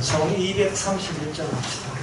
송 231장 합시다.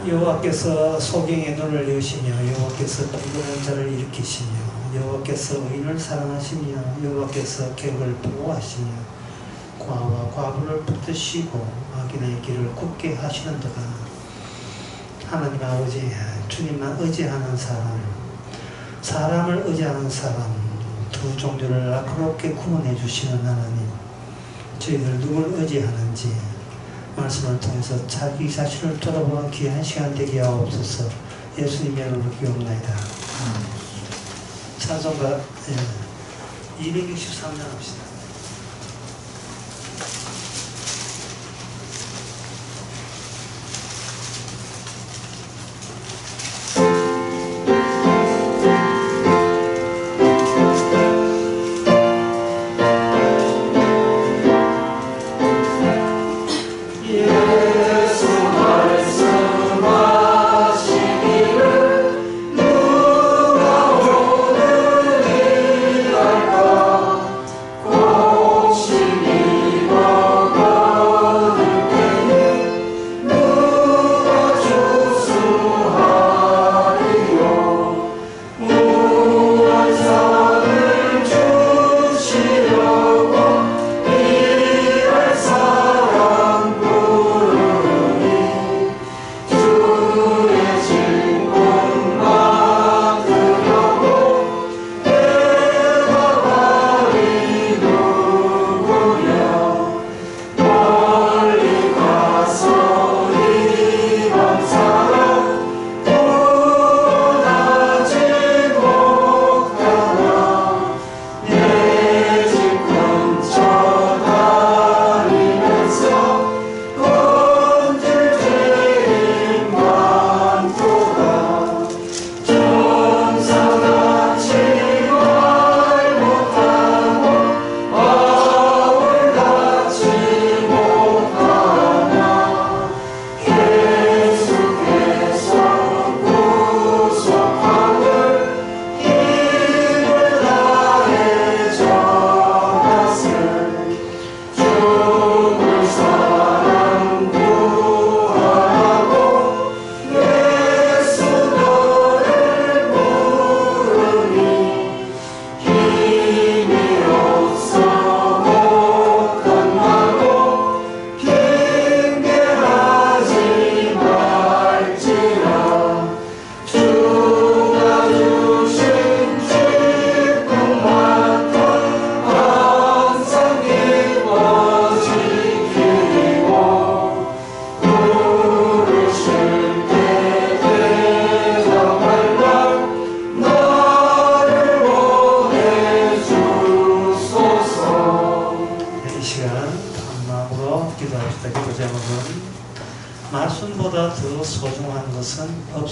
여호와께서 소경의 눈을 여시며 여호와께서 빈곤한 자를 일으키시며 여호와께서 의인을 사랑하시며 여호와께서 객을 보호하시며 과와 과부를 붙드시고 악인의 길을 굳게 하시는도다. 하나님 아버지, 주님만 의지하는 사람을 의지하는 사람 두 종류를 앞으로게 구분해 주시는 하나님, 저희들 누굴 의지하는지 말씀을 통해서 자기 자신을 돌아보는 귀한 시간 되게 하옵소서. 예수님의 이름으로 기도합니다. 찬송가 263장 합시다. 누가 오늘이 할까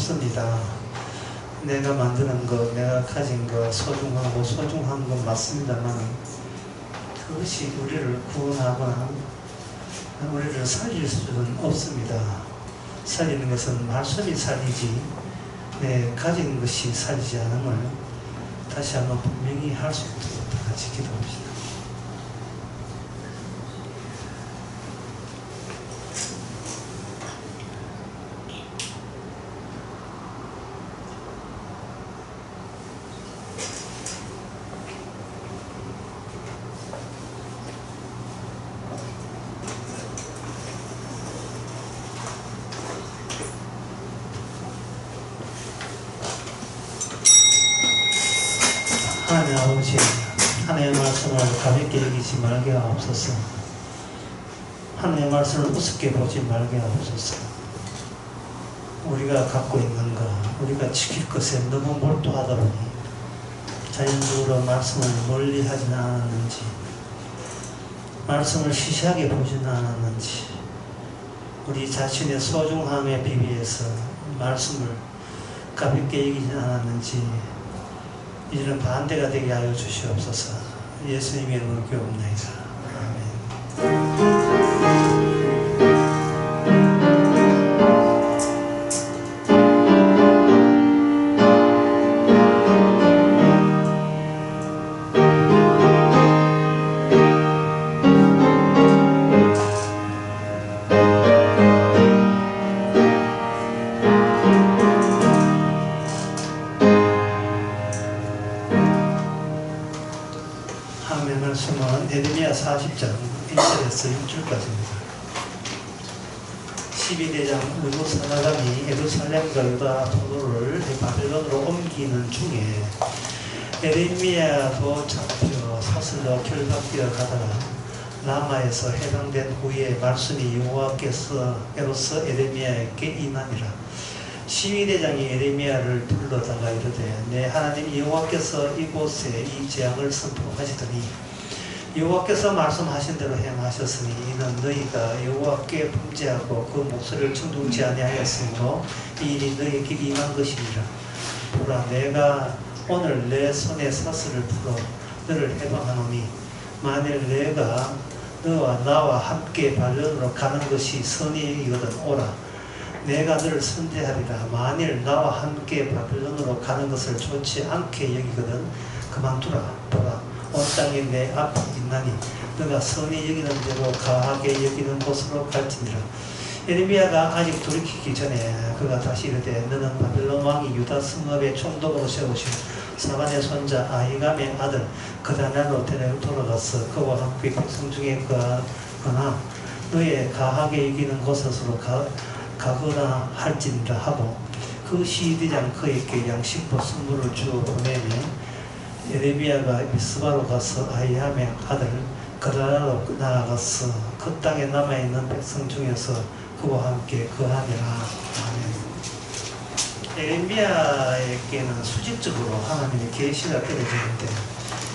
없습니다. 내가 만드는 것, 내가 가진 것, 소중한 건 맞습니다만 그것이 우리를 구원하거나 우리를 살릴 수는 없습니다. 살리는 것은 말씀이 살리지 내 가진 것이 살리지 않음을 다시 한번 분명히 할 수 있도록 다 같이 기도합시다. 하나님 아버지, 하나님의 말씀을 가볍게 여기지 말게 하옵소서. 하나님의 말씀을 우습게 보지 말게 하옵소서. 우리가 갖고 있는 것, 우리가 지킬 것에 너무 몰두하다 보니 자연적으로 말씀을 멀리 하지는 않았는지, 말씀을 시시하게 보지는 않았는지, 우리 자신의 소중함에 비비해서 말씀을 가볍게 여기지 않았는지 이제는 반대가 되게 하여 주시옵소서. 예수님의 이름으로 기도합니다. 아멘. 하나님의 말씀은 에레미야 40장 1절에서 6절까지입니다. 12대장 느부갓네살이 예루살렘과 유다 포도를 바벨론으로 옮기는 중에 에레미야도 잡혀 사슬로 결박되어 가다가 라마에서 해방된 후에 말씀이 여호와께서로서 에레미야에게 임하니라. 12대장이 에레미야를 불러다가 이르되 내 하나님 여호와께서 이곳에 이 재앙을 선포하시더니 여호와께서 말씀하신 대로 행하셨으니 이는 너희가 여호와께 범죄하고 그 목소리를 청중치 아니하였으므로 이 일이 너희에게 임한 것이니라. 보라, 내가 오늘 내 손에 사슬을 풀어 너를 해방하노니 만일 내가 너와 나와 함께 발련으로 가는 것이 선의이거든 오라. 내가 너를 선대하리라. 만일 나와 함께 바벨론으로 가는 것을 좋지 않게 여기거든 그만두라. 보라, 온 땅에 내 앞이 있나니 너가 선히 여기는 대로 가하게 여기는 곳으로 갈지니라. 에레미야가 아직 돌이키기 전에 그가 다시 이르되 너는 바벨론 왕이 유다 성읍의 총독으로 세우신 사반의 손자 아히감의 아들 그다날로 돌아가서 그와 함께 백성 중에 거나 너의 가하게 여기는 곳으로 가거나 할지니라 하고 그 시대장 그에게 양식과 선물을 주어 보내면 에레미야가 미스바로 가서 아히감의 아들 그다날로 나아가서 그 땅에 남아있는 백성 중에서 그와 함께 거하니라. 아멘. 에레미야에게는 수직적으로 하나님의 계시가 떨어지는데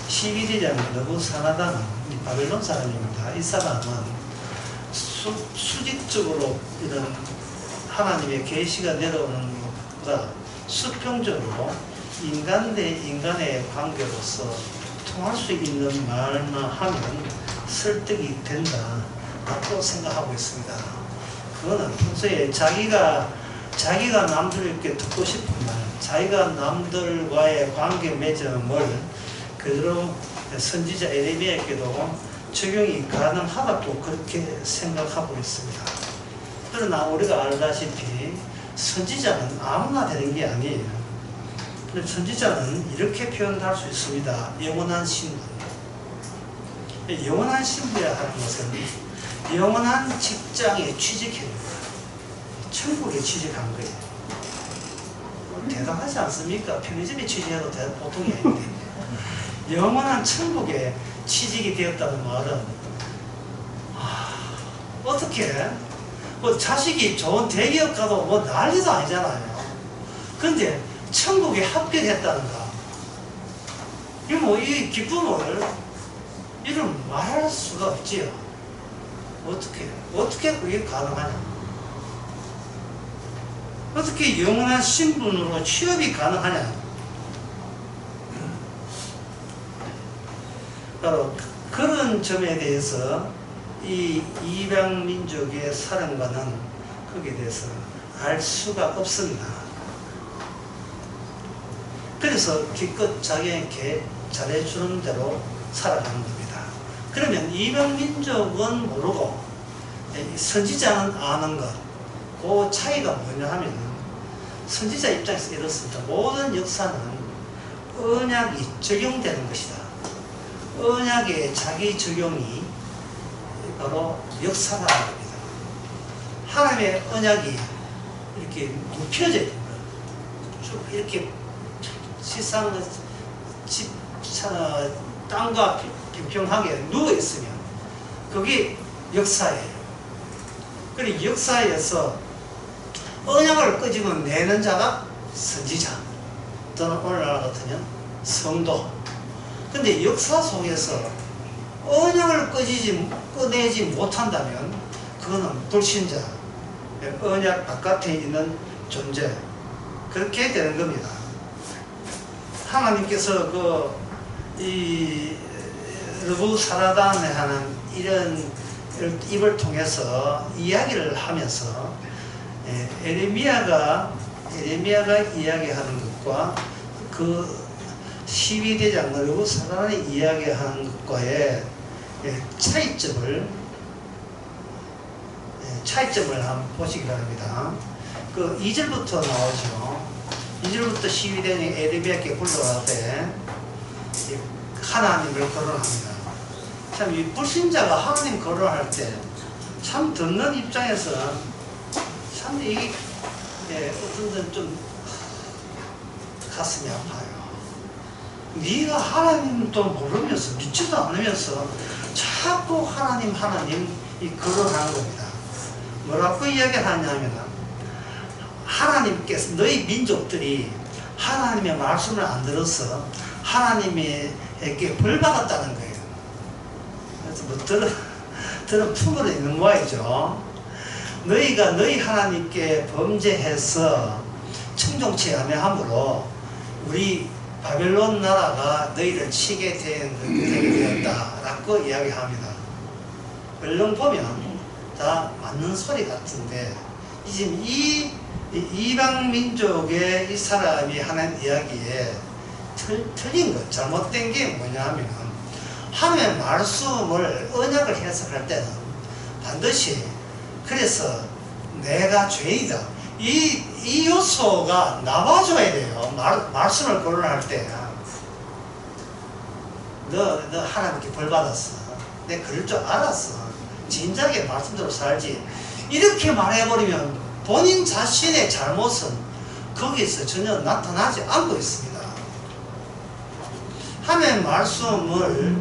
12대장 느부갓네살은 바벨론 사람입니다. 이 사람은 수직적으로 이런 하나님의 계시가 내려오는 것보다 수평적으로 인간 대 인간의 관계로서 통할 수 있는 말만 하면 설득이 된다고 생각하고 있습니다. 그거는 평소에 자기가 남들에게 듣고 싶은 말, 자기가 남들과의 관계 맺음을 그대로 선지자 에레미야에게도 적용이 가능하다고 그렇게 생각하고 있습니다. 그러나 우리가 알다시피 선지자는 아무나 되는 게 아니에요. 선지자는 이렇게 표현할 수 있습니다. 영원한 신분. 영원한 신분이라 하는 것은 영원한 직장에 취직해요. 천국에 취직한 거예요. 대단하지 않습니까? 편의점에 취직해도 보통이 아닌데 영원한 천국에 취직이 되었다는 말은 어떻게 뭐 자식이 좋은 대기업 가도 뭐 난리도 아니잖아요. 근데 천국에 합격했다는가? 이 기쁨을 이런 말할 수가 없지요. 어떻게 그게 가능하냐? 어떻게 영원한 신분으로 취업이 가능하냐? 바로 그런 점에 대해서 이 이방민족의 사령관은 거기에 대해서 알 수가 없습니다. 그래서 기껏 자기에게 잘해주는 대로 살아가는 겁니다. 그러면 이방민족은 모르고 선지자는 아는 것, 그 차이가 뭐냐 하면 선지자 입장에서 이렇습니다. 모든 역사는 언약이 적용되는 것이다. 언약의 자기 적용이 바로 역사라는 겁니다. 하나님의 언약이 이렇게 눕혀져 있는 거예요. 쭉 이렇게 땅과 평평하게 누워 있으면 그게 역사예요. 그리고 역사에서 언약을 끄집어 내는 자가 선지자 또는 오늘날 같으면 성도. 근데 역사 속에서 언약을 꺼내지 못한다면 그거는 불신자, 언약 바깥에 있는 존재, 그렇게 되는 겁니다. 하나님께서 이 르부사라단에 하는 이런 입을 통해서 이야기를 하면서 에레미야가 이야기하는 것과 그 12대장 르부사라단이 이야기하는 것과의 차이점을 한번 보시기 바랍니다. 그 2절부터 나오죠. 2절부터 12대장이 에레미야께 불러갈 때 하나님을 거론합니다. 참 이 불신자가 하나님 거론할 때 참 듣는 입장에서 참 이게 어떤 데는 좀 가슴이 아파요. 네가 하나님도 모르면서 믿지도 않으면서 자꾸 하나님 이 거론하는 겁니다. 뭐라고 이야기하냐면 하나님께서 너희 민족들이 하나님의 말씀을 안 들어서 하나님에게 벌 받았다는 거예요. 그래서 뭐 들은 품으로 있는 모양이죠. 너희가 너희 하나님께 범죄해서 청종치 아니함으로 우리 바벨론 나라가 너희를 치게 되게 되었다라고 이야기합니다. 얼른 보면 다 맞는 소리 같은데 지금 이 이방 민족의 이 사람이 하는 이야기에 틀린 것, 잘못된 게 뭐냐 하면 하나님의 말씀을 언약을 해석할 때는 반드시 그래서 내가 죄이다 이 요소가 나와줘야 돼요. 말씀을 거론할 때 너 하나님께 벌 받았어. 내가 그럴 줄 알았어. 진작에 말씀대로 살지. 이렇게 말해버리면 본인 자신의 잘못은 거기서 전혀 나타나지 않고 있습니다. 하나님의 말씀을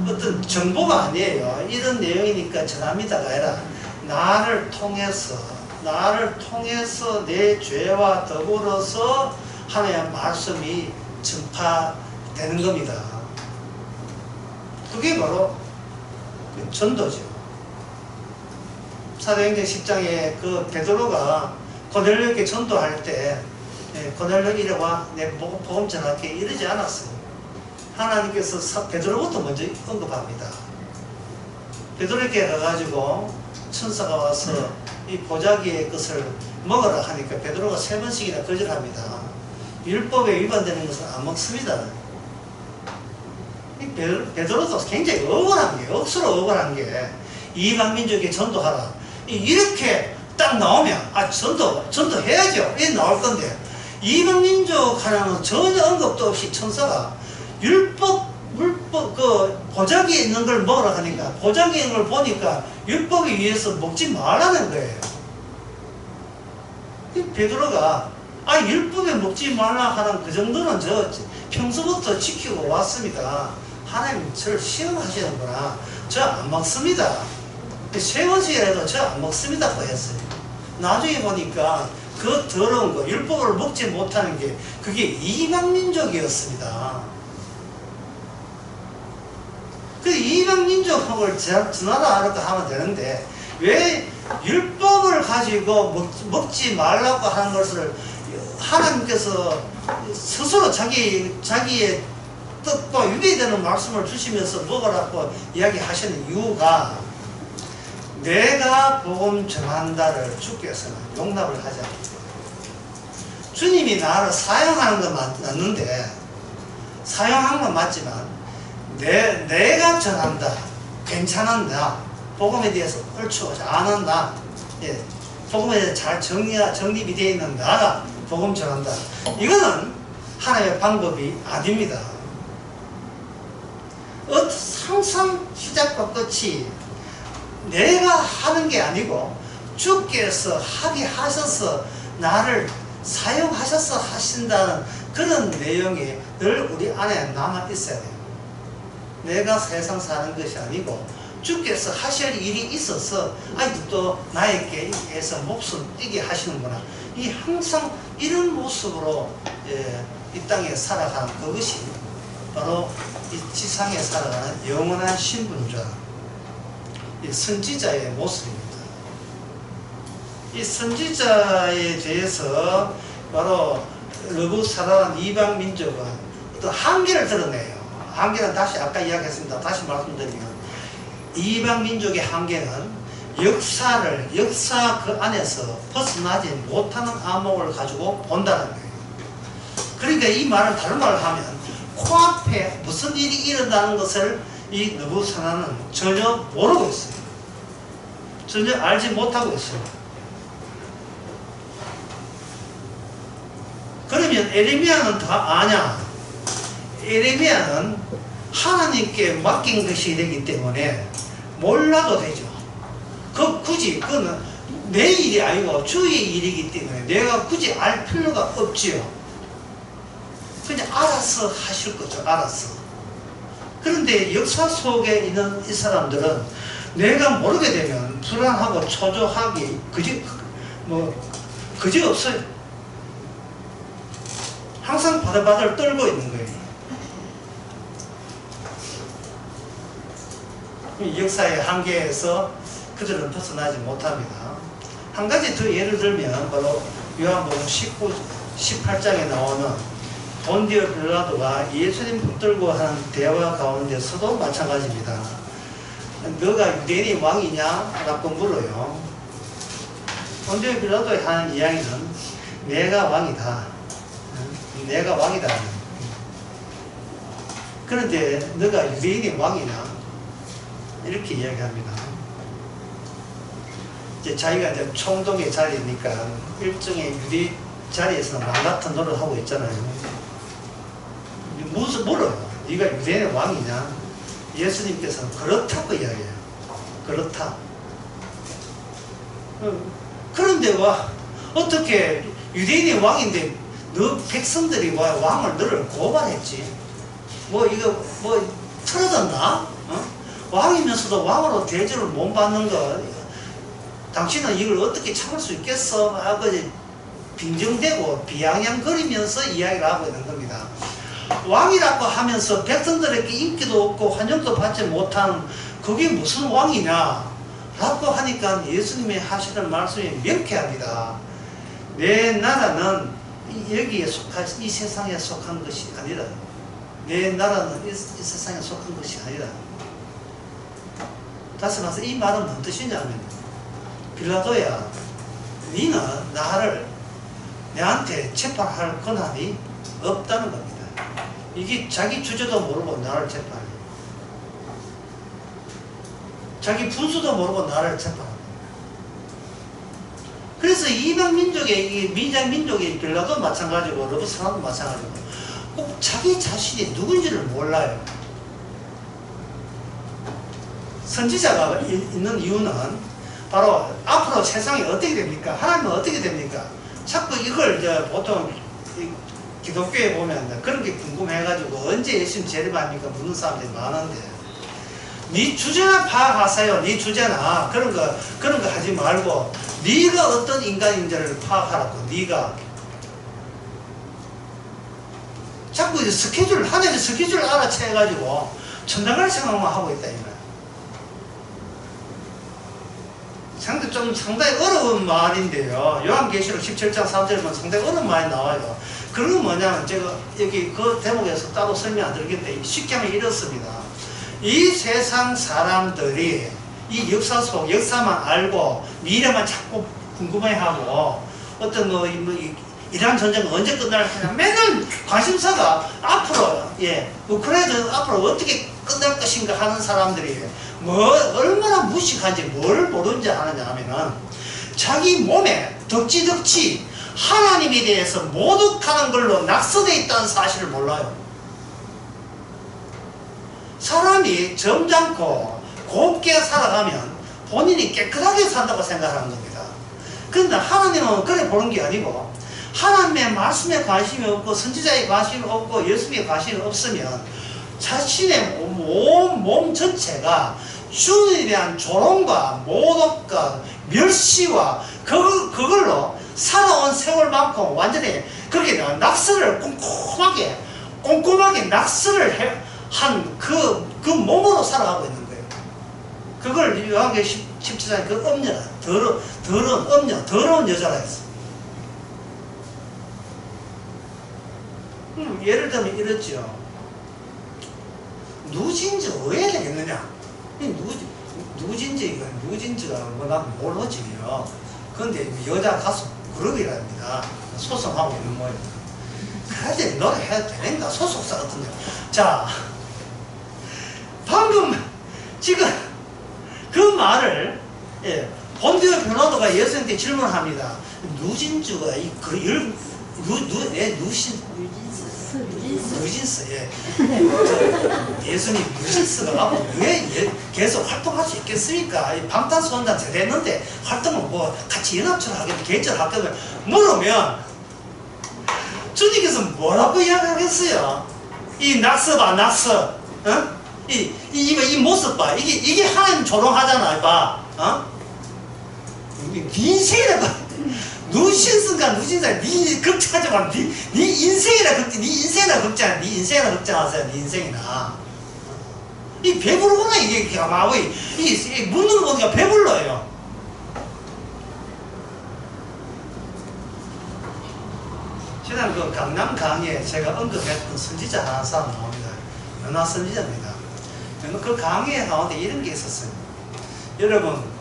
어떤 정보가 아니에요. 이런 내용이니까 전합니다가 아니라 나를 통해서 내 죄와 더불어서 하나님의 말씀이 전파되는 겁니다. 그게 바로 그 전도죠. 사도행전 10장에 그 베드로가 고넬료에게 전도할 때 고넬료 이리 와 내 복음 전할게 이러지 않았어요. 하나님께서 베드로부터 먼저 언급합니다. 베드로에게 가가지고 천사가 와서 이 보자기의 것을 먹으라 하니까 베드로가 3번씩이나 거절합니다. 율법에 위반되는 것은 안 먹습니다. 이 베드로도 굉장히 억울한 게, 억수로 억울한 게 이방 민족에 전도하라. 이렇게 딱 나오면 전도해야죠. 이게 나올 건데 이방 민족 하나는 전혀 언급도 없이 천사가 물법 그 보자기에 있는 걸 먹으라 하니까 보자기에 있는 걸 보니까 율법에 의해서 먹지 말라는 거예요. 베드로가 율법에 먹지 말라 하는 그 정도는 저 평소부터 지키고 왔습니다. 하나님 저를 시험하시는구나. 저 안 먹습니다. 세 번씩이라도 저 안 먹습니다고 했어요. 나중에 보니까 그 더러운 거 율법을 먹지 못하는 게 그게 이방 민족이었습니다. 그 이방 민족을 전하라 하면 되는데 왜 율법을 가지고 먹지 말라고 하는 것을 하나님께서 스스로 자기의 뜻과 유대되는 말씀을 주시면서 먹으라고 이야기하시는 이유가 내가 복음 전한다를 주께서는 용납을 하지 않습니다. 주님이 나를 사용하는 건 맞는데 사용한 건 맞지만 내가 전한다, 괜찮은다, 복음에 대해서 옳죠, 잘한다, 예, 복음에 대해서 잘 정립이 되어 있는 나가 복음 전한다. 이거는 하나님의 방법이 아닙니다. 항상 시작과 끝이 내가 하는 게 아니고 주께서 하게 하셔서 나를 사용하셔서 하신다는 그런 내용이 늘 우리 안에 남아 있어야 돼요. 내가 세상 사는 것이 아니고 주께서 하실 일이 있어서 아직도 나에게 해서 목숨 뛰게 하시는구나. 이 항상 이런 모습으로 이 땅에 살아가는 그것이 바로 이 지상에 살아가는 영원한 신분자, 이 선지자의 모습입니다. 이 선지자에 대해서 바로 느부갓네살이라는 이방 민족은 어떤 한계를 드러내요. 한계는 다시 아까 이야기했습니다. 다시 말씀드리면 이방 민족의 한계는 역사 그 안에서 벗어나지 못하는 안목을 가지고 본다는 거예요. 그러니까 이 말은 다른 말을 하면 코앞에 무슨 일이 일어나는 것을 이 느부갓네살은 전혀 모르고 있어요. 전혀 알지 못하고 있어요. 그러면 에레미야는 다 아냐? 에레미야는 하나님께 맡긴 것이 되기 때문에 몰라도 되죠. 그거는 내 일이 아니고 주의 일이기 때문에 내가 굳이 알 필요가 없지요. 그냥 알아서 하실 거죠. 알아서. 그런데 역사 속에 있는 이 사람들은 내가 모르게 되면 불안하고 초조하기 그지 없어요. 항상 바들바들 떨고 있는 거예요. 역사의 한계에서 그들은 벗어나지 못합니다. 한 가지 더 예를 들면 바로 요한복음 18장에 나오는 본디오 빌라도가 예수님 붙들고 하는 대화 가운데서도 마찬가지입니다. 너가 유대인의 왕이냐? 라고 물어요. 본디오 빌라도의 하는 이야기는 내가 왕이다. 내가 왕이다. 그런데 너가 유대인의 왕이냐? 이렇게 이야기합니다. 이제 자기가 이제 총독의 자리니까 일종의 유대 자리에서는 왕 같은 노릇을 하고 있잖아요. 무슨 물어요. 네가 유대인의 왕이냐? 예수님께서는 그렇다고 이야기해요. 그렇다. 그런데 어떻게 유대인의 왕인데 너 백성들이 왕을 너를 고발했지? 이거 틀어졌나? 왕이면서도 왕으로 대접을 못 받는 거, 당신은 이걸 어떻게 참을 수 있겠어? 하고 빙정대고 비양양거리면서 이야기를 하고 있는 겁니다. 왕이라고 하면서 백성들에게 인기도 없고 환영도 받지 못한 그게 무슨 왕이냐? 라고 하니까 예수님이 하시는 말씀이 명쾌합니다. 내 나라는 여기에 이 세상에 속한 것이 아니라, 내 나라는 이 세상에 속한 것이 아니라. 다시 말해서 이 말은 무슨 뜻이냐면, 빌라도야, 니는 나를 내한테 재판할 권한이 없다는 겁니다. 이게 자기 주제도 모르고 나를 재판해. 자기 분수도 모르고 나를 재판합니다. 그래서 이방 민족의, 미장 민족의 빌라도 마찬가지고, 느부갓네살도 마찬가지고, 꼭 자기 자신이 누군지를 몰라요. 선지자가 있는 이유는 바로 앞으로 세상이 어떻게 됩니까? 하나님은 어떻게 됩니까? 자꾸 이걸 보통 기독교에 보면 그런 게 궁금해가지고 언제 예수님 재림합니까? 묻는 사람들이 많은데, 네 주제나 파악하세요. 네 주제나 그런 거 하지 말고 네가 어떤 인간인지를 파악하라고. 네가 자꾸 하나님의 스케줄을 알아채가지고 천당갈 생각만 하고 있다 이 말이야. 상당히 어려운 말인데요. 요한계시록 17장 3절에 보면 상당히 어려운 말이 나와요. 그건 뭐냐면 제가 여기 그 대목에서 따로 설명 안 드리겠는데 쉽게 하면 이렇습니다. 이 세상 사람들이 이 역사 속 역사만 알고 미래만 자꾸 궁금해하고 어떤 이란 전쟁은 언제 끝날까 맨날 관심사가 앞으로 우크라이나 앞으로 어떻게 끝날 것인가 하는 사람들이 얼마나 무식한지 뭘 모르는지 아느냐 하면은 자기 몸에 덕지덕지 하나님에 대해서 모독하는 걸로 낙서되어 있다는 사실을 몰라요. 사람이 점잖고 곱게 살아가면 본인이 깨끗하게 산다고 생각하는 겁니다. 그런데 하나님은 그래 보는 게 아니고 하나님의 말씀에 관심이 없고 선지자에 관심이 없고 예수님에 관심이 없으면 자신의 몸 전체가 주님에 대한 조롱과 모독과 멸시와 그걸로 살아온 세월만큼 완전히 그렇게 낙서를 꼼꼼하게 낙서를 한 그 몸으로 살아가고 있는 거예요. 그걸 요한계시록 17장에 그 엄녀라, 더러운 엄녀, 더러운 여자라 했어. 예를 들면 이렇죠. 누진지 왜 되겠느냐? 누진지가 난 모르지요. 그런데 여자 가수 그룹이랍니다. 소송하고 있는 모양입니다. 그래야지 노래해야 되는가? 소속사 같은데. 자, 방금 지금 그 말을 본디오 변호사가 예수님께 질문합니다. 누진주가 뉴진스 예수님 뉴진스가 왜 계속 활동할 수 있겠습니까? 방탄소년단 됐는데 활동을 같이 연합처럼 하겠다 개인적으로 하겠다 물으면 주님께서 뭐라고 이야기하겠어요? 이 낙서 봐 낙서 이 모습 봐 이게 하나님 조롱하잖아 봐 인생이라고 누신슨가 누신사 니 걱정하지 마. 니 인생이나 걱정하세요. 니 인생이나. 이 배부르구나 이게 마음이 이 묻는 거 보니까 배불러요. 지난 그 강남 강의에 제가 언급했던 선지자 하나 사람 나옵니다. 연하 선지자입니다. 그 강의 가운데 이런 게 있었어요. 여러분.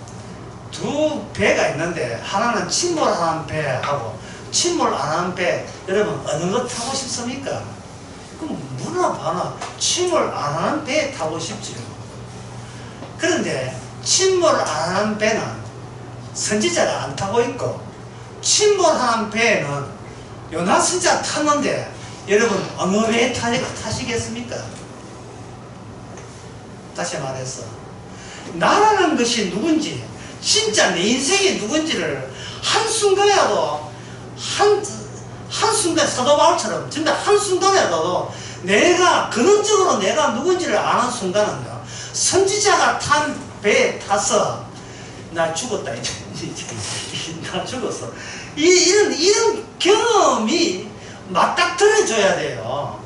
두 배가 있는데 하나는 침몰하는 배하고 침몰 안 하는 배 여러분 어느 거 타고 싶습니까? 그럼 누나 봐나 침몰 안 하는 배 타고 싶지요. 그런데 침몰 안 하는 배는 선지자가 안 타고 있고 침몰하는 배는 요나 선지자 탔는데 여러분 어느 배 타시겠습니까? 다시 말해서 나라는 것이 누군지 진짜 내 인생이 누군지를 한순간이라도 한순간 사도 바울처럼 진짜 한순간이라도 내가 근원적으로 내가 누군지를 아는 순간은요 선지자가 탄 배에 타서 나 죽었다 이제 나 죽었어 이런 경험이 맞닥뜨려줘야 돼요.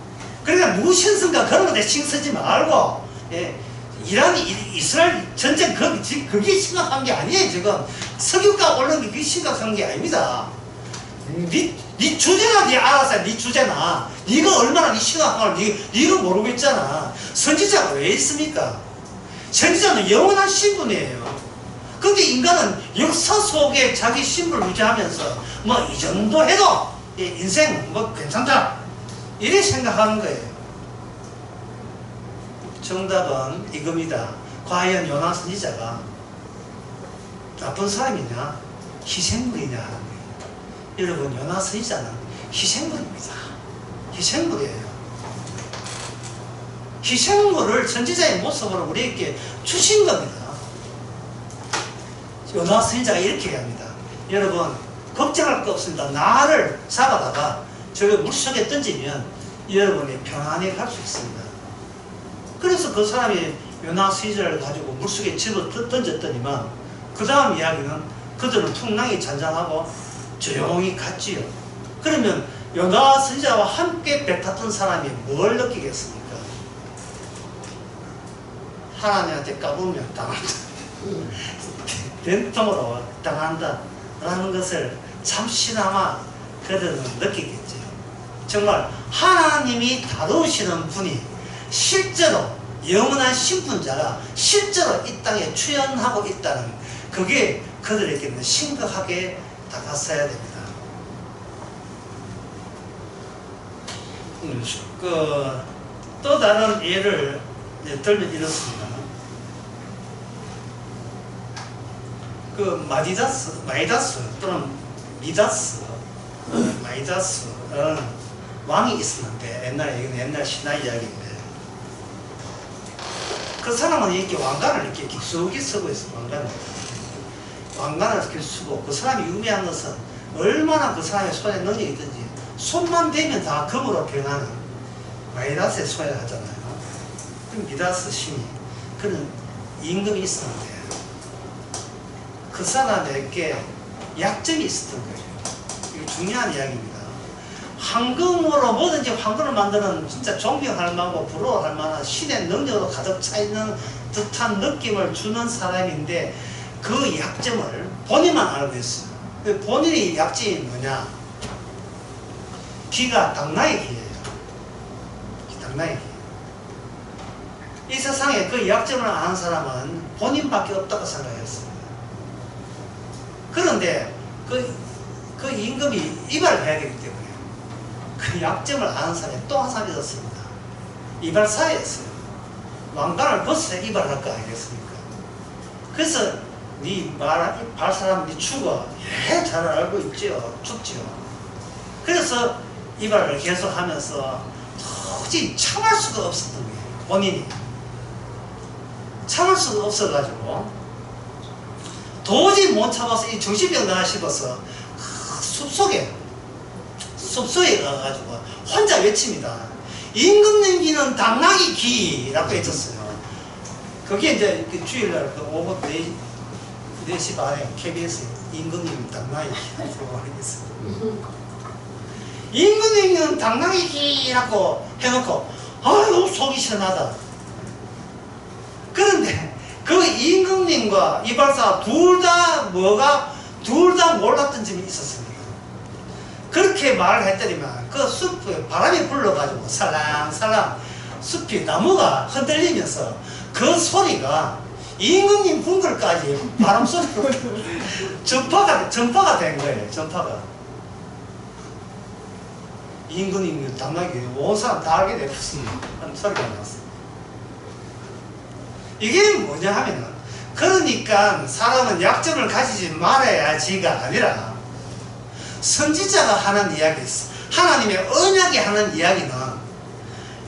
그러니까 무신성과 그런 것에 신경 쓰지 말고 이스라엘 전쟁 그게 심각한 게 아니에요. 지금 석유가 오르는 게 그게 심각한 게 아닙니다. 네 주제나 네 알아서 네 주제나 네가 얼마나 네 심각한 걸 네가 모르고 있잖아. 선지자가 왜 있습니까? 선지자는 영원한 신분이에요. 근데 인간은 역사 속에 자기 신분을 유지하면서 이 정도 해도 인생 괜찮다 이래 생각하는 거예요. 정답은 이겁니다. 과연 요나 선지자가 나쁜 사람이냐 희생물이냐 하는 거예요. 여러분 요나 선지자는 희생물입니다. 희생물이에요. 희생물을 선지자의 모습으로 우리에게 주신 겁니다. 요나 선지자가 이렇게 얘기합니다. 여러분 걱정할 거 없습니다. 나를 잡아다가 저 물속에 던지면 여러분이 편안히 갈 수 있습니다. 그래서 그 사람이 요나 선지자를 가지고 물속에 집어 던졌더니만 그 다음 이야기는 그들은 풍랑이 잔잔하고 조용히 갔지요. 그러면 요나 선지자와 함께 배 탔던 사람이 뭘 느끼겠습니까? 하나님한테 까불면 당한다. 된통으로 당한다 라는 것을 잠시나마 그들은 느끼겠죠. 정말 하나님이 다루시는 분이 실제로 영원한 신분자가 실제로 이 땅에 출현하고 있다는 그게 그들에게는 심각하게 다가서야 됩니다. 또 다른 예를 들면 이렇습니다. 마이다스 또는 마이다스는 왕이 있었는데 옛날 신화 이야기인데 그 사람은 이렇게 왕관을 이렇게 깊숙이 쓰고 있어. 왕관을 이렇게 쓰고 그 사람이 유명한 것은 얼마나 그 사람의 손에 능력이 있든지 손만 대면 다 금으로 변하는 마이다스에 소유하잖아요. 미다스 신이 그런 임금이 있었는데 그 사람에게 약점이 있었던 거예요. 이게 중요한 이야기입니다. 황금으로 뭐든지 황금을 만드는 진짜 존경할 만하고 부러워할 만한 신의 능력으로 가득 차 있는 듯한 느낌을 주는 사람인데 그 약점을 본인만 알고 있어요. 본인의 약점이 뭐냐? 귀가 당나귀 귀예요. 당나귀 귀. 이 세상에 그 약점을 아는 사람은 본인밖에 없다고 생각했습니다. 그런데 그 임금이 이발을 해야 되기 때문에 그 약점을 아는 사람이 또 한 사람이 있었습니다. 이발사였어요. 왕관을 벗어야 이발할 거 아니겠습니까? 그래서 발 사람 네 죽어. 예, 잘 알고 있죠. 죽죠. 그래서 이발을 계속 하면서 도저히 참을 수가 없었던 거예요. 본인이. 참을 수가 없어가지고 도저히 못 참아서 이 정신병 나가 싶어서 숲속에 가가지고 혼자 외칩니다. 임금님기는 당나귀 귀라고 외쳤어요. 그게 이제 주일날 오후 4시 반에 KBS 임금님 당나귀 귀라고 하겠어요. 임금님은 당나귀 귀라고 해놓고 아유 속이 시원하다. 그런데 그 임금님과 이발사 둘 다 몰랐던 점이 있었습니다. 그렇게 말을 했더니만 그 숲에 바람이 불러가지고 살랑살랑 숲이 나무가 흔들리면서 그 소리가 임금님 궁궐까지 바람 소리로 전파가 된 거예요. 전파가. 임금님 당나귀 온 사람 다 알게 되었습니다. 하는 소리가 나왔어요. 이게 뭐냐 하면은 그러니까 사람은 약점을 가지지 말아야지가 아니라 선지자가 하는 이야기 있어. 하나님의 언약이 하는 이야기는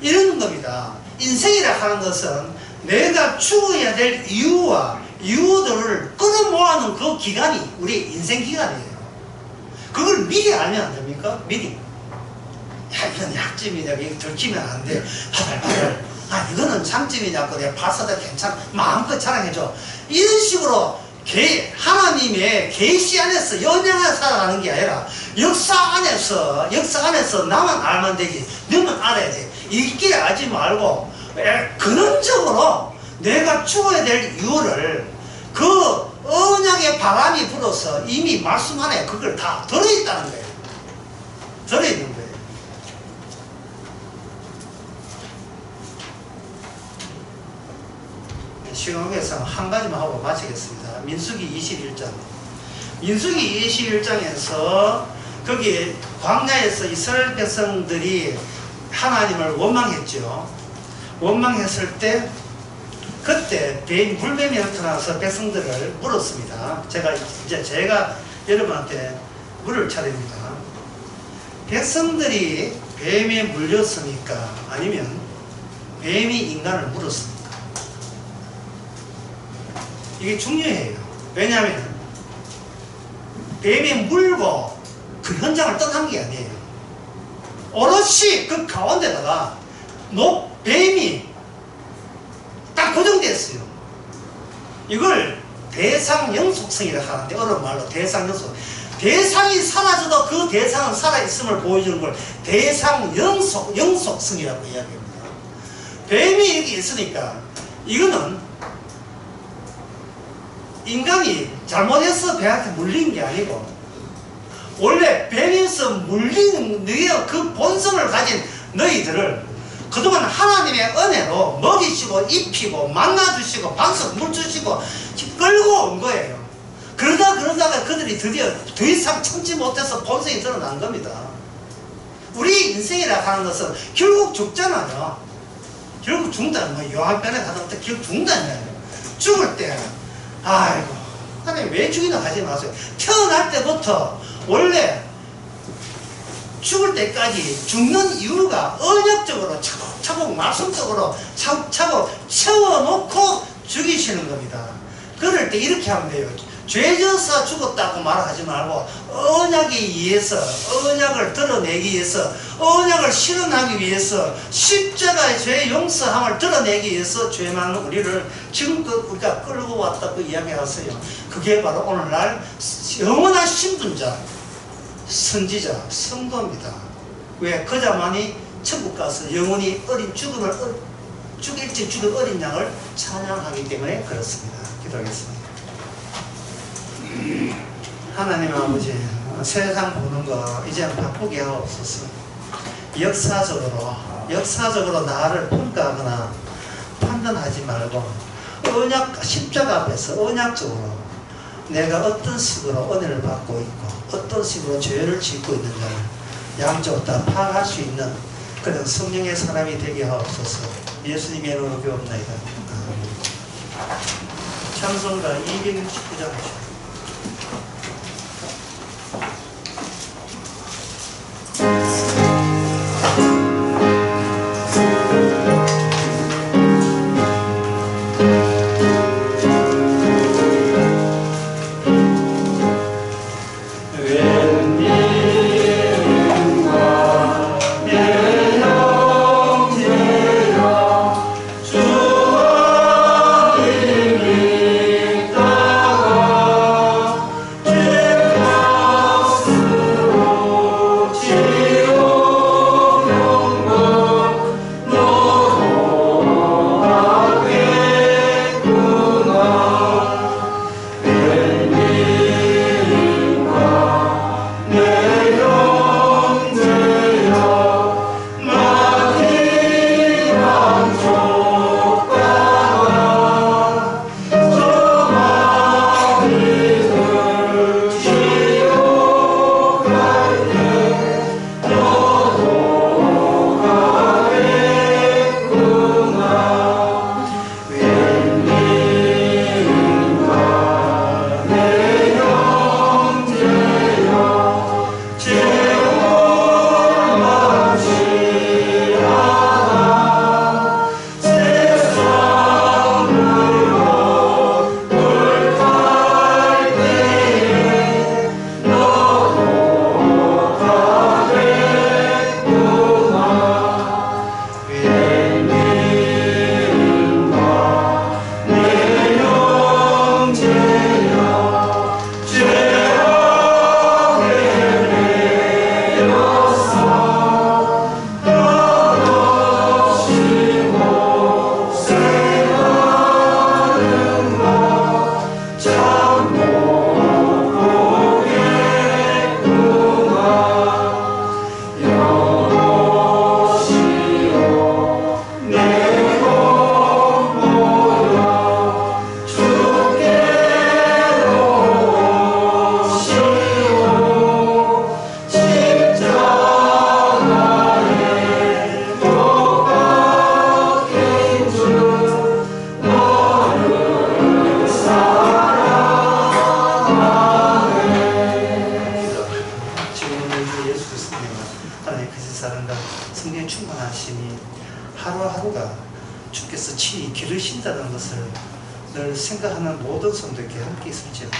이런 겁니다. 인생이라 하는 것은 내가 죽어야 될 이유와 이유들을 끌어모아놓은 그 기간이 우리 인생 기간이에요. 그걸 미리 알면 안 됩니까? 미리. 야, 이건 약점이냐, 이거 들키면 안 돼. 이거는 장점이냐고 내가 발사다 괜찮아. 마음껏 자랑해줘. 이런 식으로 하나님의 계시 안에서 연약하게 살아가는 게 아니라 역사 안에서 나만 알면 되지. 너만 알아야 돼. 이렇게 알지 말고 근원적으로 내가 죽어야 될 이유를 그 언약의 바람이 불어서 이미 말씀 안에 그걸 다 들어있다는 거예요. 들어있는 거예요. 시간에서 한 가지만 하고 마치겠습니다. 민수기 21장. 민수기 21장에서 거기 광야에서 이스라엘 백성들이 하나님을 원망했죠. 원망했을 때 그때 물뱀이 나타나서 백성들을 물었습니다. 제가 여러분한테 물을 차립니다. 백성들이 뱀에 물렸습니까? 아니면 뱀이 인간을 물었습니까? 이게 중요해요. 왜냐하면 뱀이 물고 그 현장을 떠난 게 아니에요. 오롯이 그 가운데다가 뱀이 딱 고정됐어요. 이걸 대상영속성이라 하는데 어려운 말로 대상영속. 대상이 사라져도 그 대상은 살아있음을 보여주는 걸 대상영속성이라고 이야기합니다. 뱀이 이렇게 있으니까 이거는 인간이 잘못해서 뱀한테 물린 게 아니고 원래 뱀에서 물린 너희의 그 본성을 가진 너희들을 그동안 하나님의 은혜로 먹이시고 입히고 만나주시고 방석 물 주시고 끌고 온 거예요. 그러다가 그들이 드디어 더 이상 참지 못해서 본성이 드러난 겁니다. 우리 인생이라 하는 것은 결국 죽잖아요. 결국 죽는다는 뭐 요한편에 가서 결국 죽는다는 거예요. 죽을 때 아이고 하나님 왜 죽이나 하지 마세요. 태어날 때부터 원래 죽을 때까지 죽는 이유가 언약적으로 차곡차곡 말씀적으로 차곡차곡 채워놓고 죽이시는 겁니다. 그럴 때 이렇게 하면 돼요. 죄져서 죽었다고 말하지 말고 언약에 의해서 언약을 드러내기 위해서 언약을 실현하기 위해서 십자가의 죄 용서함을 드러내기 위해서 죄 많은 우리를 지금껏 우리가 끌고 왔다고 이야기하세요. 그게 바로 오늘날 영원한 신분자 선지자 성도입니다. 왜? 그자만이 천국 가서 영원히 어린 죽음을 일찍 죽은 어린 양을 찬양하기 때문에 그렇습니다. 기도하겠습니다. 하나님 아버지, 세상 보는 거 이제 바꾸게 하옵소서. 역사적으로 나를 평가하거나 판단하지 말고 언약 십자가 앞에서 언약적으로 내가 어떤 식으로 은혜를 받고 있고 어떤 식으로 죄를 짓고 있는가를 양쪽 다 파악할 수 있는 그런 성령의 사람이 되게 하옵소서. 예수님의 이름으로 기도합니다. 찬송가 269장 하루하루가 주께서 친히 기르신다는 것을 늘 생각하는 모든 성도에게 함께 있을지어다.